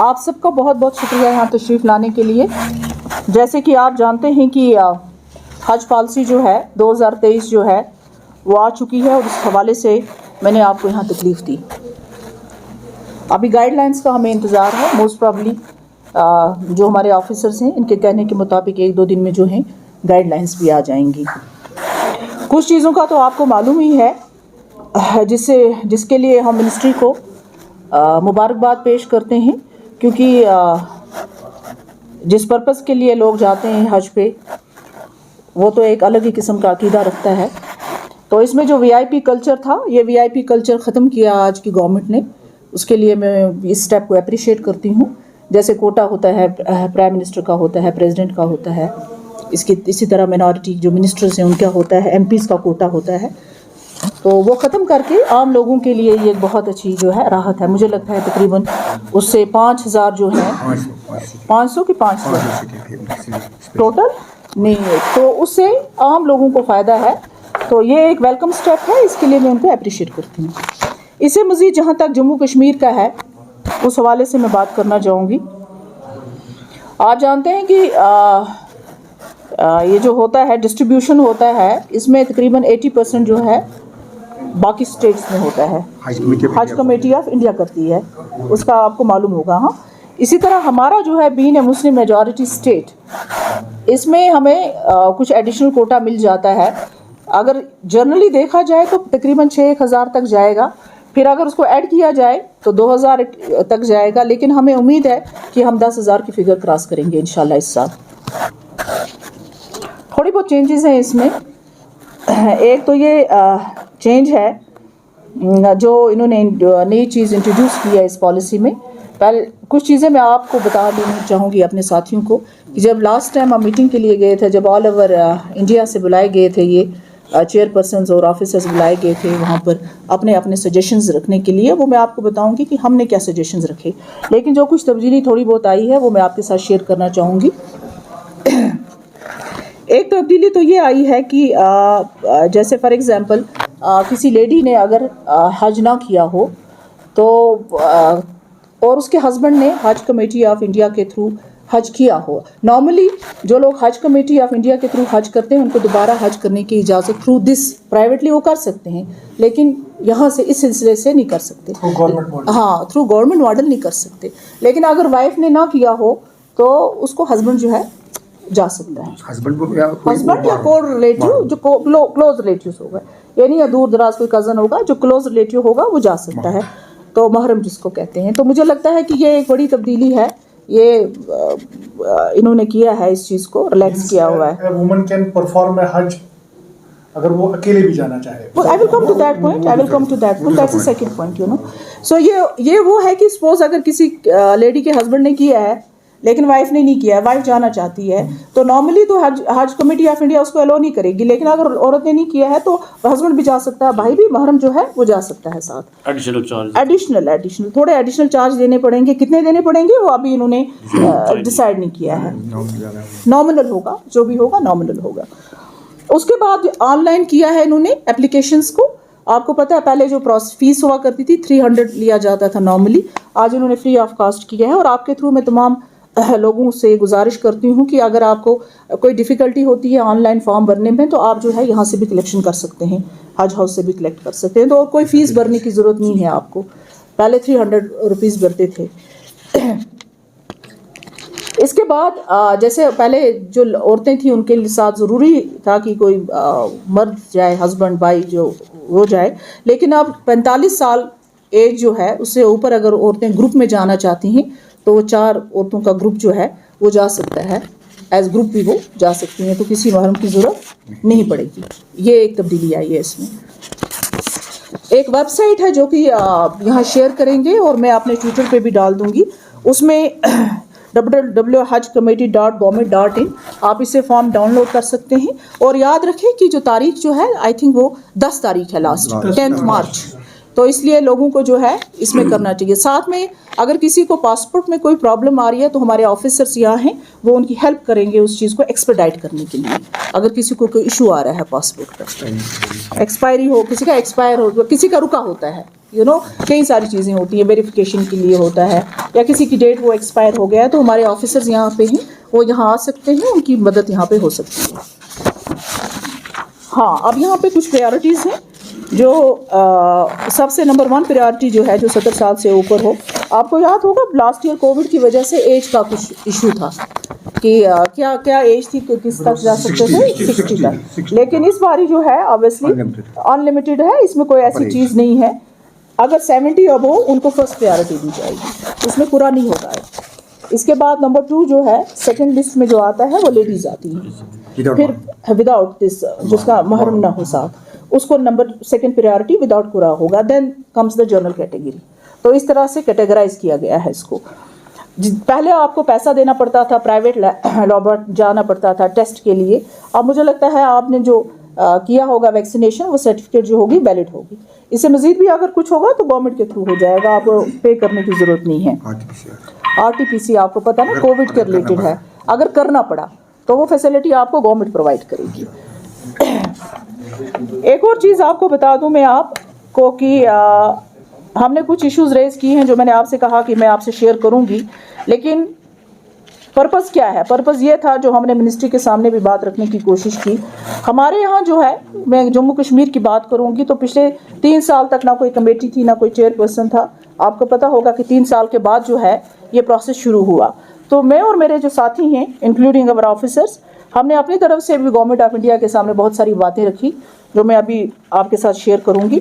آپ سب کا بہت بہت شکریہ یہاں تشریف لانے کے لیے. جیسے کہ آپ جانتے ہیں کہ حج پالیسی جو ہے 2023 جو ہے وہ آ چکی ہے اور اس حوالے سے میں نے آپ کو یہاں تکلیف دی. ابھی گائیڈ لائنس کا ہمیں انتظار ہے. موسٹ پرابلی جو ہمارے آفیسرز ہیں ان کے کہنے کے مطابق 1-2 دن میں جو ہیں گائیڈ لائنس بھی آ جائیں گی. کچھ چیزوں کا تو آپ کو معلوم ہی ہے جس کے لیے ہم منسٹری کو مبارکباد پیش کرتے ہیں، کیونکہ جس پرپس کے لیے لوگ جاتے ہیں حج پہ وہ تو ایک الگ ہی قسم کا عقیدہ رکھتا ہے. تو اس میں جو VIP کلچر تھا، یہ VIP کلچر ختم کیا آج کی گورنمنٹ نے. اس کے لیے میں اس سٹیپ کو اپریشیٹ کرتی ہوں. جیسے کوٹا ہوتا ہے، پرائم منسٹر کا ہوتا ہے، پریزیڈنٹ کا ہوتا ہے، اسی طرح منارٹی جو منسٹرز ہیں ان کا ہوتا ہے، MPs کا کوٹا ہوتا ہے. تو وہ ختم کر کے عام لوگوں کے لیے یہ ایک بہت اچھی جو ہے راحت ہے. مجھے لگتا ہے تقریباً اس سے 5,000 جو ہیں 500 کی 500 ٹوٹل نہیں ہے، تو اس سے عام لوگوں کو فائدہ ہے. تو یہ ایک ویلکم سٹیپ ہے، اس کے لیے میں ان کو اپریشیٹ کرتی ہوں. اس سے مزید جہاں تک جموں کشمیر کا ہے اس حوالے سے میں بات کرنا چاہوں گی. آپ جانتے ہیں کہ یہ جو ہوتا ہے ڈسٹریبیوشن ہوتا ہے، اس میں تقریباً 80% جو ہے باقی اسٹیٹس میں ہوتا ہے. حج کمیٹی آف انڈیا کرتی ہے، اس کا آپ کو معلوم ہوگا. ہاں، اسی طرح ہمارا جو ہے بین اے مسلم میجورٹی اسٹیٹ، اس میں ہمیں کچھ ایڈیشنل کوٹا مل جاتا ہے. اگر جنرلی دیکھا جائے تو تقریباً 6,000 تک جائے گا. پھر اگر اس کو ایڈ کیا جائے تو 2,000 تک جائے گا. لیکن ہمیں امید ہے کہ ہم 10,000 کی فگر کراس کریں گے انشاءاللہ اس سال. تھوڑی بہت چینجز ہیں اس میں. ایک تو یہ چینج ہے جو انہوں نے نئی چیز انٹروڈیوس کی ہے اس پالیسی میں. پہلے کچھ چیزیں میں آپ کو بتا دینا چاہوں گی اپنے ساتھیوں کو کہ جب لاسٹ ٹائم ہم میٹنگ کے لیے گئے تھے، جب آل اوور انڈیا سے بلائے گئے تھے، یہ چیئر پرسنز اور آفیسرز بلائے گئے تھے وہاں پر اپنے سجیشنز رکھنے کے لیے، وہ میں آپ کو بتاؤں گی کہ ہم نے کیا سجیشنز رکھے. لیکن جو کچھ تبدیلی تھوڑی بہت آئی ہے وہ میں آپ کے ساتھ شیئر کرنا چاہوں گی. ایک تبدیلی تو یہ آئی ہے کہ جیسے فار ایگزامپل کسی لیڈی نے اگر حج نہ کیا ہو تو اور اس کے ہسبینڈ نے حج کمیٹی آف انڈیا کے تھرو حج کیا ہو، نارملی جو لوگ حج کمیٹی آف انڈیا کے تھرو حج کرتے ہیں ان کو دوبارہ حج کرنے کی اجازت تھرو دس پرائیویٹلی وہ کر سکتے ہیں، لیکن یہاں سے اس سلسلے سے نہیں کر سکتے. ہاں، تھرو گورنمنٹ ماڈل نہیں کر سکتے. لیکن اگر وائف نے نہ کیا ہو تو اس کو ہسبینڈ جو ہے جا سکتا ہے. ہسبینڈ یا کو ریلیٹیو جو کلوز ریلیٹیوز ہوگا، یعنی یا دور دراز کوئی کزن ہوگا جو کلوز ریلیٹیو ہوگا وہ جا سکتا ہے. تو محرم جس کو کہتے ہیں. تو مجھے لگتا ہے کہ یہ ایک بڑی تبدیلی ہے. یہ انہوں نے کیا ہے، اس چیز کو ریلیکس کیا ہوا ہے. وومن کین پرفارم اے حج اگر وہ اکیلے بھی جانا چاہے. I will come to that point. That's the second point, So یہ وہ ہے کہ سپوز اگر کسی لیڈی کے ہسبینڈ نے کیا ہے لیکن وائف نے نہیں کیا ہے، وائف جانا چاہتی ہے، تو نارملی تو حج کمیٹی آف انڈیا اس کو الاؤ نہیں کرے گی. لیکن اگر عورت نے نہیں کیا ہے تو ہسبینڈ بھی جا سکتا ہے، بھائی بھی، محرم جو ہے وہ جا سکتا ہے ساتھ. ایڈیشنل تھوڑے ایڈیشنل چارج دینے پڑیں گے. کتنے دینے پڑیں گے وہ ابھی انہوں نے ڈیسائیڈ نہیں کیا ہے. نامنل ہوگا، جو بھی ہوگا نامنل ہوگا. اس کے بعد آن لائن کیا ہے انہوں نے اپلیکیشنز کو. آپ کو پتہ ہے پہلے جو فیس ہوا کرتی تھی 300 لیا جاتا تھا نارملی، آج انہوں نے فری آف کاسٹ کیا ہے. اور آپ کے تھرو میں تمام لوگوں سے گزارش کرتی ہوں کہ اگر آپ کو کوئی ڈیفیکلٹی ہوتی ہے آن لائن فارم بھرنے میں تو آپ جو ہے یہاں سے بھی کلیکشن کر سکتے ہیں، حج ہاؤس سے بھی کلیکٹ کر سکتے ہیں. تو اور کوئی فیس بھرنے کی ضرورت نہیں ہے آپ کو. پہلے 300 روپیز بھرتے تھے. اس کے بعد جیسے پہلے جو عورتیں تھیں ان کے ساتھ ضروری تھا کہ کوئی مرد جائے، ہسبینڈ بھائی جو وہ جائے. لیکن اب 45 سال ایج جو ہے اس سے اوپر اگر عورتیں گروپ میں جانا چاہتی ہیں تو وہ 4 عورتوں کا گروپ جو ہے وہ جا سکتا ہے. ایز گروپ بھی وہ جا سکتی ہیں، تو کسی محرم کی ضرورت نہیں پڑے گی. یہ ایک تبدیلی آئی ہے اس میں. ایک ویب سائٹ ہے جو کہ یہاں شیئر کریں گے اور میں اپنے ٹویٹر پہ بھی ڈال دوں گی. اس میں www.hajcommittee.government.in آپ اسے فارم ڈاؤن لوڈ کر سکتے ہیں. اور یاد رکھیں کہ جو تاریخ جو ہے آئی تھنک وہ 10 تاریخ ہے، لاسٹ 10 مارچ. تو اس لیے لوگوں کو جو ہے اس میں کرنا چاہیے. ساتھ میں اگر کسی کو پاسپورٹ میں کوئی پرابلم آ رہی ہے تو ہمارے آفیسرس یہاں ہیں، وہ ان کی ہیلپ کریں گے اس چیز کو ایکسپیڈائٹ کرنے کے لیے. اگر کسی کو کوئی ایشو آ رہا ہے پاسپورٹ کا، ایکسپائری ہو، کسی کا ایکسپائر ہو، کسی کا رکا ہوتا ہے، کئی ساری چیزیں ہوتی ہیں، ویریفیکیشن کے لیے ہوتا ہے. یا کسی کی ڈیٹ وہ ایکسپائر ہو گیا ہے تو ہمارے آفیسرز یہاں پہ ہیں, وہ یہاں آ سکتے ہیں, ان کی مدد یہاں پہ ہو سکتی ہے. ہاں, اب یہاں پہ کچھ پریارٹیز ہیں جو سب سے نمبر 1 پریارٹی جو ہے جو 70 سال سے اوپر ہو. آپ کو یاد ہوگا لاسٹ ایئر کووڈ کی وجہ سے ایج کا کچھ ایشو تھا کہ کیا ایج تھی کہ کس تک جا سکتے تھے, 60 تک. لیکن اس باری جو ہے obviously انلمیٹڈ ہے, اس میں کوئی ایسی چیز نہیں ہے. اگر 70 اب ہو ان کو فرسٹ پریارٹی دی جائے گی, اس میں پورا نہیں ہوگا. اس کے بعد نمبر 2 جو ہے سیکنڈ لسٹ میں جو آتا ہے وہ لیڈیز آتی ہیں, پھر وداؤٹ دس جس کا محرم نہ ہو ساتھ, اس کو نمبر 2 پریارٹی وداؤٹ پورا ہوگا. Then comes the general category. تو اس طرح سے کیٹیگرائز کیا گیا ہے اس کو. پہلے آپ کو پیسہ دینا پڑتا تھا, پرائیویٹ لیبارٹ جانا پڑتا تھا ٹیسٹ کے لیے. اب مجھے لگتا ہے آپ نے جو کیا ہوگا ویکسینیشن, وہ سرٹیفکیٹ جو ہوگی ویلڈ ہوگی. اس سے مزید بھی اگر کچھ ہوگا تو گورنمنٹ کے تھرو ہو جائے گا, آپ پے کرنے کی ضرورت نہیں ہے. RT-PCR آپ کو پتا نا کووڈ کے ریلیٹڈ ہے, اگر کرنا پڑا تو وہ فیسلٹی آپ کو گورنمنٹ پرووائڈ کرے گی. ایک اور چیز آپ کو بتا دوں میں آپ کو کہ ہم نے کچھ ایشوز ریز کی ہیں جو میں نے آپ سے کہا کہ میں آپ سے شیئر کروں گی, لیکن پرپز کیا ہے؟ پرپز یہ تھا جو ہم نے منسٹری کے سامنے بھی بات رکھنے کی کوشش کی. ہمارے یہاں جو ہے, میں جموں کشمیر کی بات کروں گی تو پچھلے 3 سال تک نہ کوئی کمیٹی تھی نہ کوئی چیئر پرسن تھا. آپ کو پتا ہوگا کہ 3 سال کے بعد جو ہے یہ پروسیس شروع ہوا. تو میں اور میرے جو ساتھی ہیں انکلوڈنگ اور آفیسرز, ہم نے اپنی طرف سے بھی گورنمنٹ آف انڈیا کے سامنے بہت ساری باتیں رکھی جو میں ابھی آپ کے ساتھ شیئر کروں گی.